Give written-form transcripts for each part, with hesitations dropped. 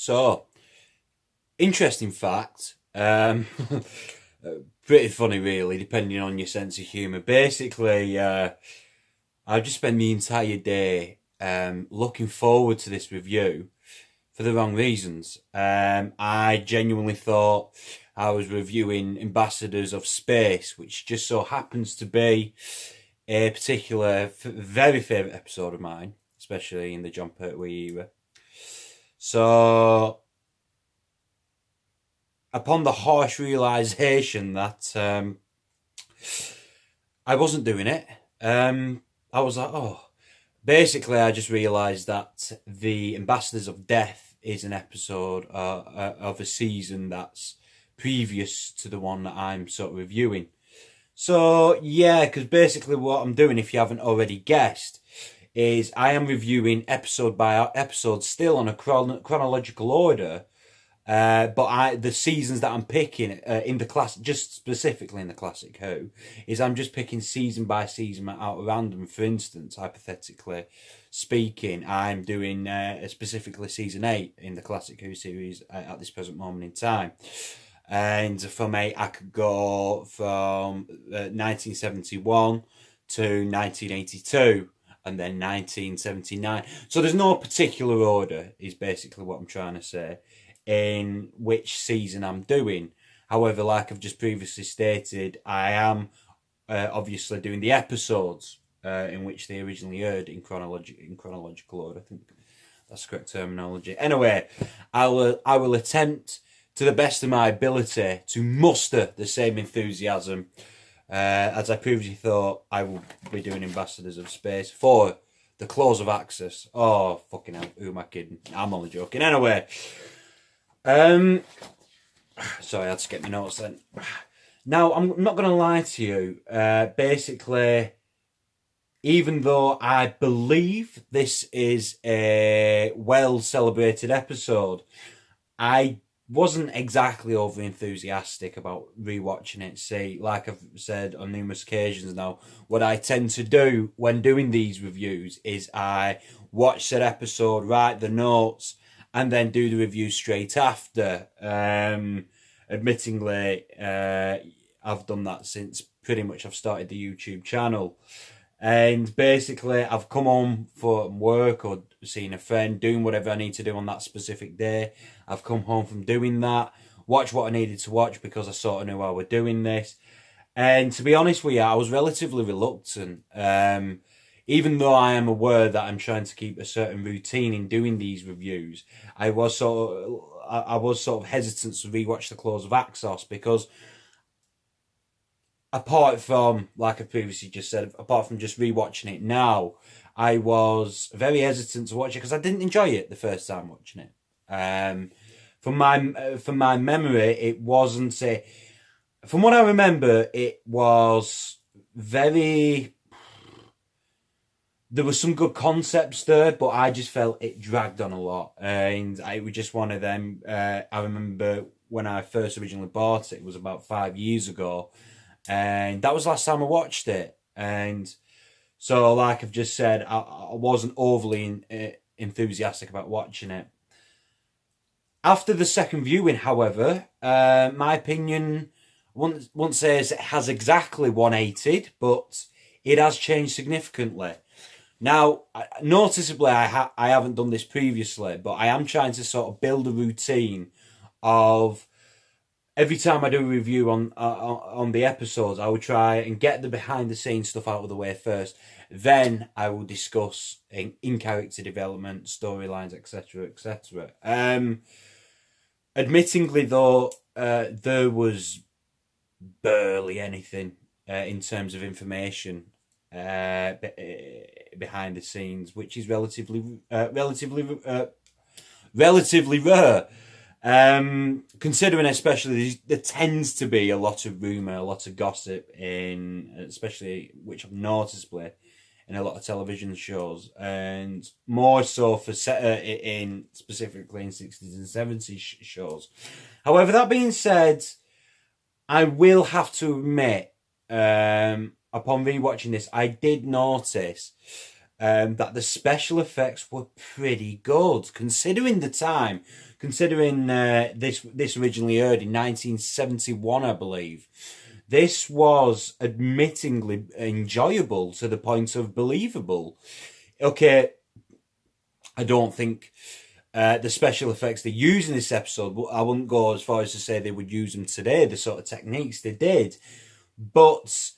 So, interesting fact. Pretty funny, really, depending on your sense of humour. Basically, I've just spent the entire day looking forward to this review for the wrong reasons. I genuinely thought I was reviewing Ambassadors of Space, which just so happens to be a particular, very favourite episode of mine, especially in the John Pertwee era. So, upon the harsh realisation that I wasn't doing it, I was like, oh. Basically, I just realised that the Ambassadors of Death is an episode of a season that's previous to the one that I'm sort of reviewing. So, yeah, because basically what I'm doing, if you haven't already guessed, is I am reviewing episode by episode, still on a chronological order, but the seasons that I'm picking in the class, just specifically in the Classic Who, is I'm just picking season by season out of random. For instance, hypothetically speaking, I'm doing specifically season 8 in the Classic Who series at this present moment in time. And from 8, I could go from 1971 to 1982. And then 1979. So there's no particular order, is basically what I'm trying to say, in which season I'm doing. However, like I've just previously stated, I am obviously doing the episodes in which they originally aired in chronological order. I think that's the correct terminology. Anyway, I will attempt to the best of my ability to muster the same enthusiasm as I previously thought I will be doing Ambassadors of Space for the close of Axos. Oh, fucking hell, who am I kidding? I'm only joking. Anyway, sorry, I had to get my notes then. Now, I'm not going to lie to you. Basically, even though I believe this is a well-celebrated episode, I wasn't exactly over enthusiastic about rewatching it. See, like I've said on numerous occasions now, what I tend to do when doing these reviews is I watch that episode, write the notes, and then do the review straight after. Admittingly, I've done that since pretty much I've started the YouTube channel. And basically, I've come home from work or seen a friend, doing whatever I need to do on that specific day. I've come home from doing that, watched what I needed to watch because I sort of knew I was doing this. And to be honest with you, I was relatively reluctant. Even though I am aware that I'm trying to keep a certain routine in doing these reviews, I was sort of hesitant to rewatch the close of Axos because, apart from, like I previously just said, apart from just rewatching it now, I was very hesitant to watch it because I didn't enjoy it the first time watching it. From my memory, it wasn't from what I remember, it was very. There were some good concepts there, but I just felt it dragged on a lot, and it was just one of them. I remember when I first originally bought it, it was about 5 years ago. And that was the last time I watched it. And so, like I've just said, I wasn't overly enthusiastic about watching it. After the second viewing, however, my opinion, won't say it has exactly 180'd, but it has changed significantly. Now, noticeably, I haven't done this previously, but I am trying to sort of build a routine of every time I do a review on the episodes, I will try and get the behind-the-scenes stuff out of the way first. Then I will discuss in-character development, storylines, etc., etc. Admittingly, though, there was barely anything in terms of information behind the scenes, which is relatively rare. Considering especially there tends to be a lot of rumour, a lot of gossip especially which I've noticeably in a lot of television shows, and more so for specifically in 60s and 70s shows. However, that being said, I will have to admit, upon rewatching this, I did notice that the special effects were pretty good, considering the time, considering this originally aired in 1971, I believe. This was admittingly enjoyable to the point of believable. Okay, I don't think the special effects they use in this episode, I wouldn't go as far as to say they would use them today, the sort of techniques they did, but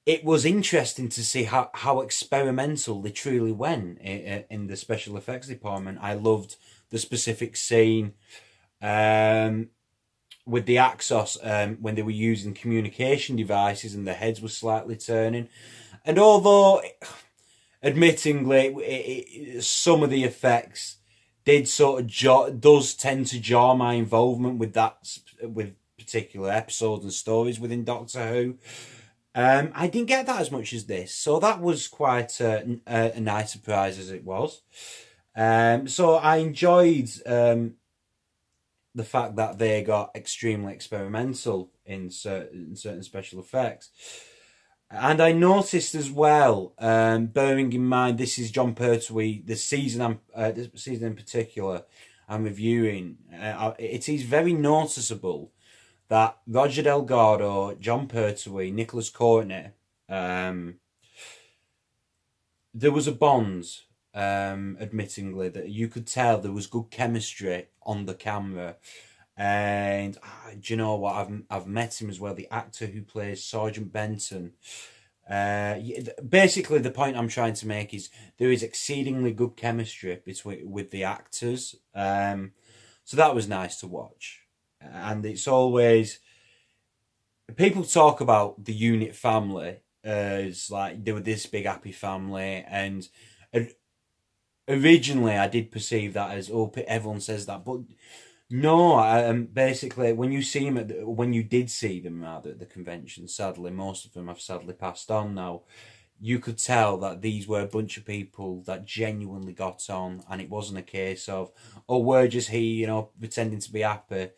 it was interesting to see how experimental they truly went in the special effects department. I loved the specific scene with the axos when they were using communication devices and the heads were slightly turning. And although, admittingly, some of the effects did sort of does tend to jar my involvement with particular episodes and stories within Doctor Who. I didn't get that as much as this, so that was quite a nice surprise as it was. So I enjoyed the fact that they got extremely experimental in certain special effects. And I noticed as well, bearing in mind this is Jon Pertwee, the season in particular I'm reviewing, it is very noticeable that Roger Delgado, Jon Pertwee, Nicholas Courtney, there was a bond, admittingly, that you could tell there was good chemistry on the camera. And do you know what? I've met him as well, the actor who plays Sergeant Benton. Basically, the point I'm trying to make is there is exceedingly good chemistry with the actors. So that was nice to watch. And it's always, people talk about the unit family as like they were this big happy family, and originally I did perceive that as, oh, everyone says that, but no. Basically, when you see them when you did see them rather at the convention, sadly most of them have sadly passed on now, you could tell that these were a bunch of people that genuinely got on, and it wasn't a case of, oh, we're just here, pretending to be happy.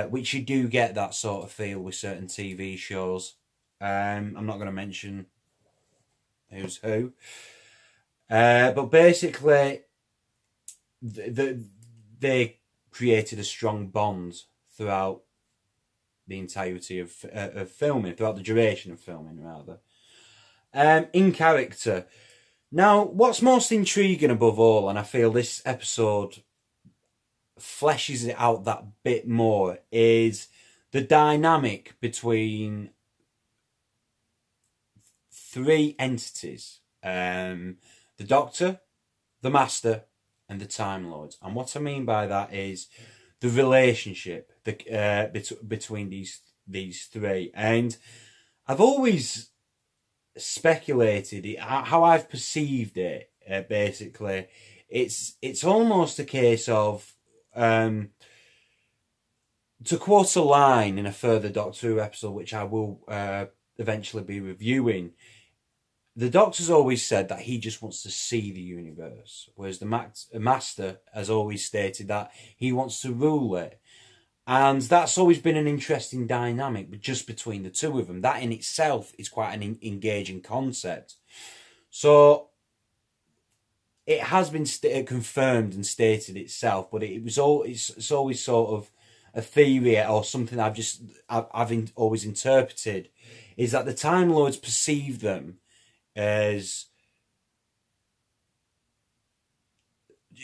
Which you do get that sort of feel with certain TV shows. I'm not going to mention who's who. But basically, they created a strong bond throughout the entirety of filming, throughout the duration of filming, rather. In character. Now, what's most intriguing above all, and I feel this episode fleshes it out that bit more, is the dynamic between three entities: the Doctor, the Master, and the Time Lords. And what I mean by that is the relationship between these three. And I've always speculated how I've perceived it. Basically, it's almost a case of, to quote a line in a further Doctor Who episode, which I will eventually be reviewing, the Doctor's always said that he just wants to see the universe, whereas the Master has always stated that he wants to rule it. And that's always been an interesting dynamic, but just between the two of them. That in itself is quite an engaging concept. So it has been confirmed and stated itself, but it's always sort of a theory or something I've always interpreted, is that the Time Lords perceive them as,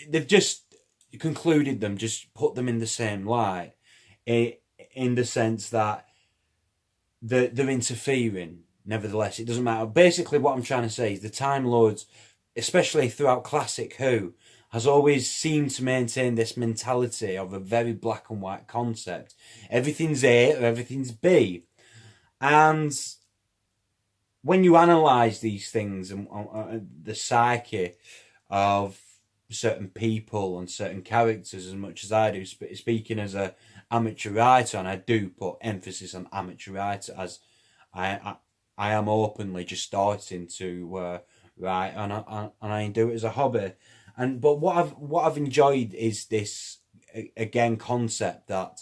they've just concluded them, just put them in the same light, in the sense that they're interfering. Nevertheless, it doesn't matter. Basically, what I'm trying to say is the Time Lords, especially throughout classic Who, has always seemed to maintain this mentality of a very black and white concept. Everything's A or everything's B. And when you analyse these things and the psyche of certain people and certain characters, as much as I do, speaking as a amateur writer, and I do put emphasis on amateur writer, as I am openly just starting to write, and I do it as a hobby. But what I've enjoyed is this, again, concept that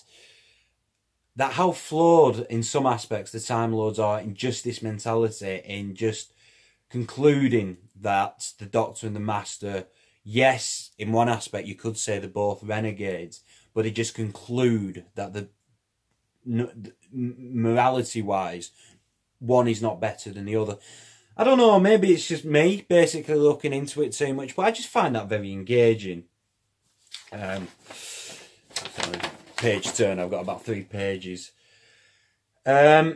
how flawed in some aspects the Time Lords are in just this mentality, in just concluding that the Doctor and the Master, yes, in one aspect you could say they're both renegades, but they just conclude that the morality-wise, one is not better than the other. I don't know, maybe it's just me basically looking into it too much, but I just find that very engaging. Page turn, I've got about 3 pages. Now,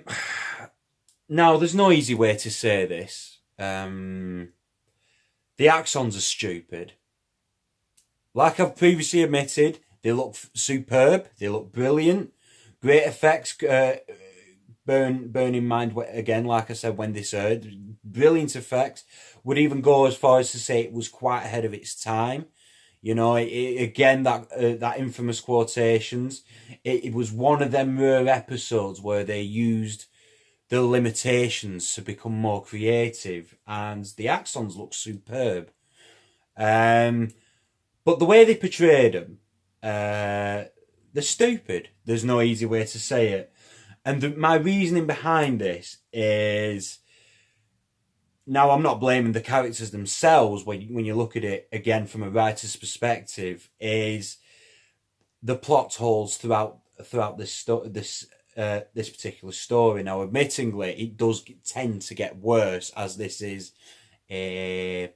there's no easy way to say this. The axons are stupid. Like I've previously admitted, they look superb, they look brilliant, great effects. Bear in mind, again, like I said, when this aired, brilliant effects. Would even go as far as to say it was quite ahead of its time. You know, again, that infamous quotations. It was one of them rare episodes where they used the limitations to become more creative, and the axons look superb. But the way they portrayed them, they're stupid. There's no easy way to say it. And my reasoning behind this is, now I'm not blaming the characters themselves when you look at it again from a writer's perspective, is the plot holes throughout this particular story. Now, admittingly, it does tend to get worse as this is a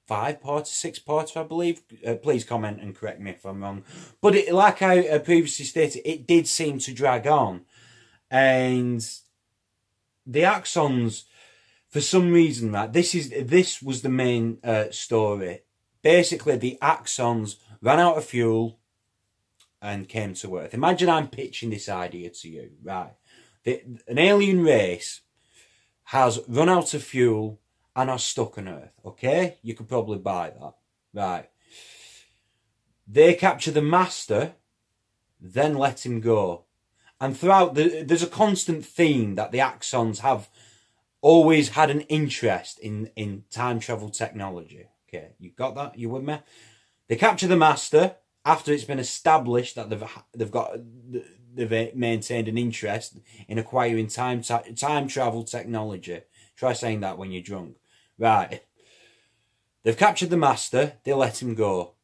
5-part, 6-part, I believe. Please comment and correct me if I'm wrong. But like I previously stated, it did seem to drag on. And the axons, for some reason, right, this was the main story. Basically, the axons ran out of fuel and came to Earth. Imagine I'm pitching this idea to you, right? An alien race has run out of fuel and are stuck on Earth, okay? You could probably buy that, right? They capture the Master, then let him go. And throughout, there's a constant theme that the axons have always had an interest in time travel technology. Okay, you got that? You with me? They capture the Master after it's been established that they've maintained an interest in acquiring time travel technology. Try saying that when you're drunk. Right. They've captured the Master, they let him go.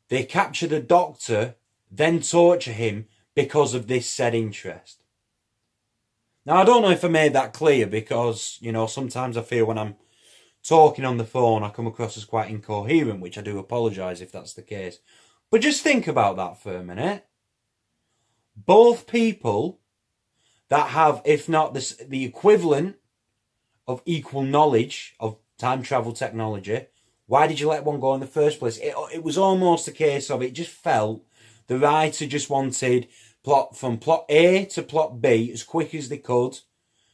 They capture the Doctor, then torture him because of this said interest. Now, I don't know if I made that clear because, you know, sometimes I feel when I'm talking on the phone, I come across as quite incoherent, which I do apologise if that's the case. But just think about that for a minute. Both people that have, if not the equivalent of equal knowledge of time travel technology, why did you let one go in the first place? It was almost a case of, it just felt the writer just wanted from plot A to plot B as quick as they could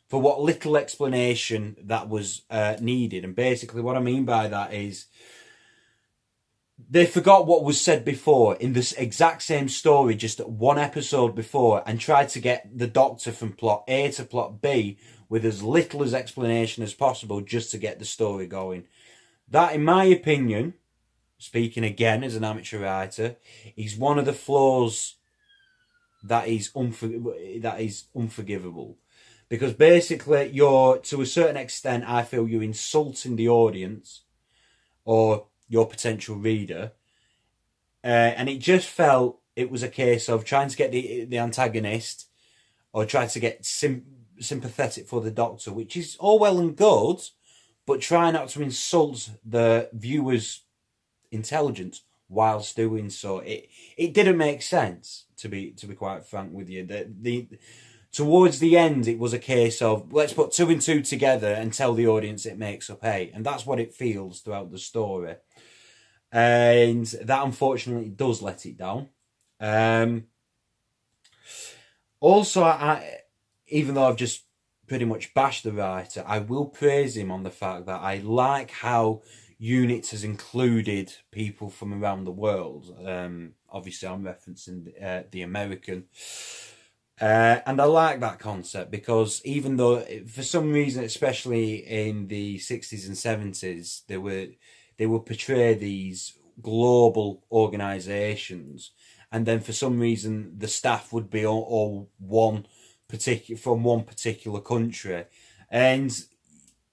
for what little explanation that was needed. And basically what I mean by that is they forgot what was said before in this exact same story just one episode before and tried to get the Doctor from plot A to plot B with as little as explanation as possible just to get the story going. That, in my opinion, speaking again as an amateur writer, is one of the flaws that is unforgivable. Because basically you're, to a certain extent, I feel you're insulting the audience or your potential reader. And it just felt it was a case of trying to get the antagonist or try to get sympathetic for the Doctor, which is all well and good, but try not to insult the viewer's intelligence whilst doing so. It didn't make sense, to be quite frank with you. Towards the end, it was a case of, let's put 2 and 2 together and tell the audience it makes up 8. And that's what it feels throughout the story. And that, unfortunately, does let it down. Also, even though I've just pretty much bashed the writer, I will praise him on the fact that I like how Unit has included people from around the world. Obviously, I'm referencing the American. And I like that concept because even though, for some reason, especially in the 60s and 70s, they would portray these global organisations, and then for some reason the staff would be all from one particular country, and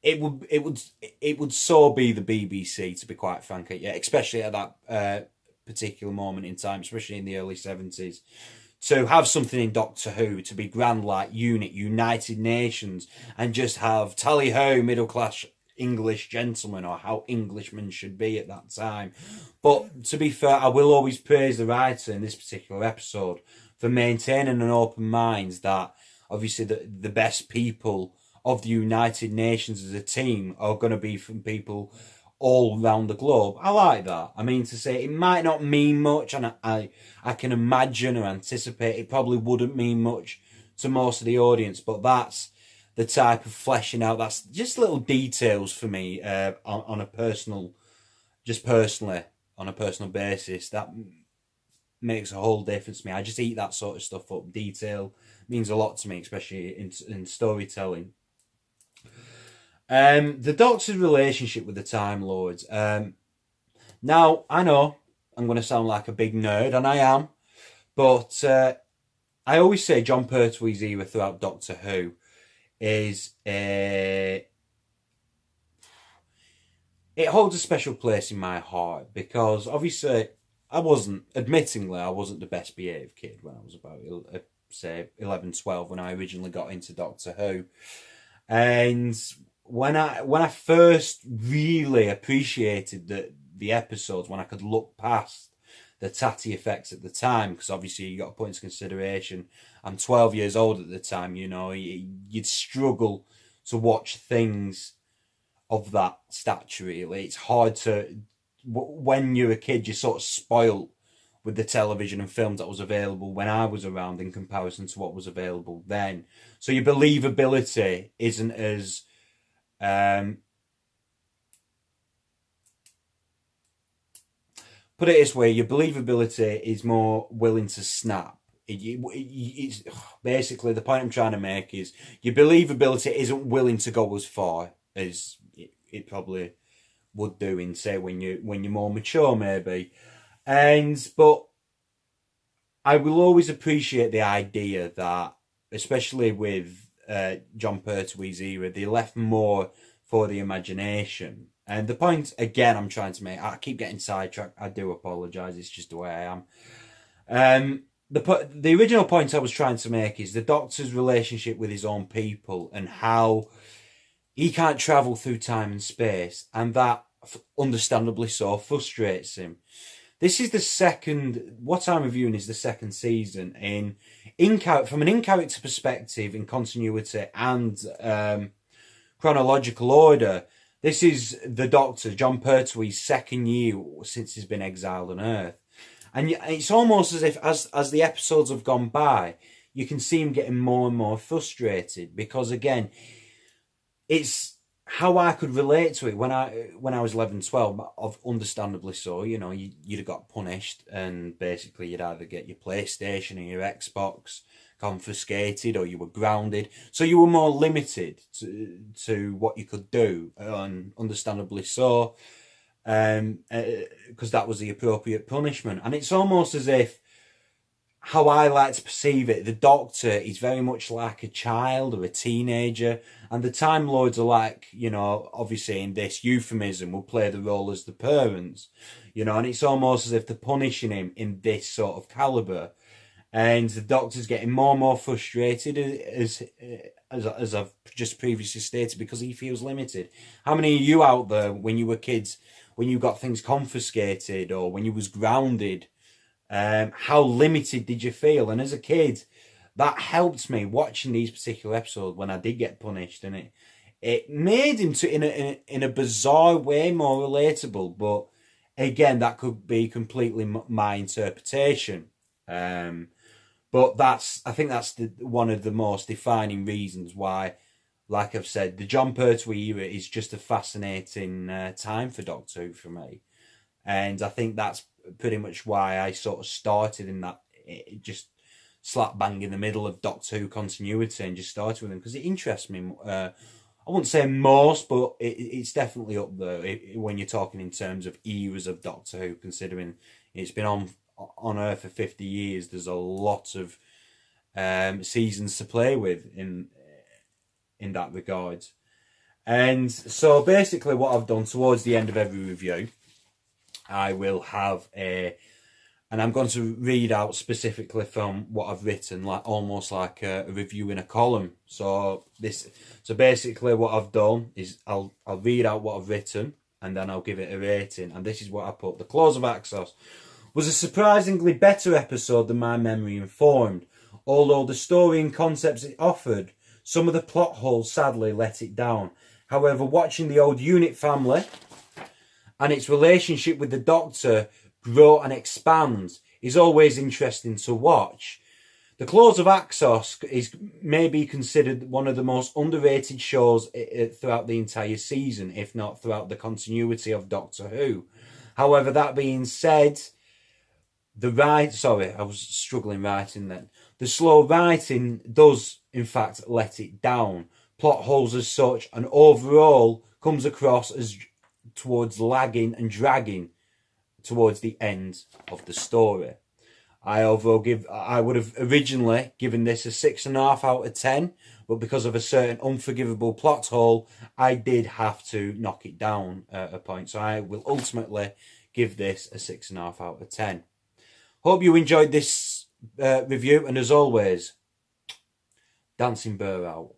it would so be the BBC, to be quite frank, yeah, especially at that particular moment in time, especially in the early 70s. To have something in Doctor Who to be grand like UNIT, United Nations, and just have tally ho, middle class English gentlemen, or how Englishmen should be at that time. But to be fair, I will always praise the writer in this particular episode for maintaining an open mind that obviously the best people of the United Nations as a team are going to be from people all around the globe. I like that. I mean, to say it might not mean much, and I can imagine or anticipate it probably wouldn't mean much to most of the audience, but that's the type of fleshing out. That's just little details for me on a personal, just personally, on a personal basis. That makes a whole difference to me. I just eat that sort of stuff up. Detail means a lot to me, especially in storytelling. The Doctor's relationship with the Time Lords. Now, I know I'm going to sound like a big nerd, and I am, but I always say Jon Pertwee's era throughout Doctor Who is it holds a special place in my heart, because obviously I wasn't the best behaved kid when I was about, say, 11, 12, when I originally got into Doctor Who. And when I first really appreciated the episodes, when I could look past the tatty effects at the time, because obviously you got to put into consideration I'm 12 years old at the time, you know, you'd struggle to watch things of that stature, really. It's hard to, when you're a kid, you're sort of spoiled with the television and films that was available when I was around in comparison to what was available then. So your believability isn't as put it this way, your believability is more willing to snap. It's basically, the point I'm trying to make is your believability isn't willing to go as far as it probably would do in, say, when you're more mature, maybe. But I will always appreciate the idea that, especially with Jon Pertwee's era, they left more for the imagination. And the point, again, I'm trying to make, I keep getting sidetracked, I do apologise, it's just the way I am. The original point I was trying to make is the Doctor's relationship with his own people, and how he can't travel through time and space, and that, understandably so, frustrates him. This is the second, what I'm reviewing is the second season from an in-character perspective, in continuity and chronological order. This is the Doctor, Jon Pertwee's second year since he's been exiled on Earth. And it's almost as if, as the episodes have gone by, you can see him getting more and more frustrated, because, again, it's how I could relate to it when I was 11, 12, understandably so. You know, you'd have got punished, and basically you'd either get your PlayStation or your Xbox confiscated, or you were grounded. So you were more limited to what you could do, and understandably so, because that was the appropriate punishment. And it's almost as if, how I like to perceive it, the Doctor is very much like a child or a teenager, and the Time Lords are like, you know, obviously in this euphemism, will play the role as the parents, you know, and it's almost as if they're punishing him in this sort of calibre. And the Doctor's getting more and more frustrated, as I've just previously stated, because he feels limited. How many of you out there, when you were kids, when you got things confiscated, or when you was grounded, how limited did you feel? And as a kid, that helped me watching these particular episodes when I did get punished, and it made him, in a bizarre way, more relatable. But again, that could be completely my interpretation. But I think that's one of the most defining reasons why, like I've said, the Jon Pertwee era is just a fascinating time for Doctor Who for me. And I think that's pretty much why I sort of started in that, just slap bang in the middle of Doctor Who continuity, and just started with him because it interests me. I wouldn't say most, but it's definitely up there when you're talking in terms of eras of Doctor Who, considering it's been on Earth for 50 years. There's a lot of seasons to play with in that regard. And so basically what I've done towards the end of every review, I will have and I'm going to read out specifically from what I've written, like almost like a review in a column. So basically what I've done is I'll read out what I've written and then I'll give it a rating. And this is what I put. The Close of Axos was a surprisingly better episode than my memory informed. Although the story and concepts it offered, some of the plot holes sadly let it down. However, watching the old unit family and its relationship with the Doctor grow and expand is always interesting to watch. The Close of Axos is maybe considered one of the most underrated shows throughout the entire season, if not throughout the continuity of Doctor Who. However, that being said, I was struggling writing then. The slow writing does, in fact, let it down. Plot holes as such, and overall comes across as towards lagging and dragging towards the end of the story. I would have originally given this a 6.5 out of 10, but because of a certain unforgivable plot hole, I did have to knock it down at a point. So I will ultimately give this a 6.5 out of 10. Hope you enjoyed this review, and as always, Dancing Burr out.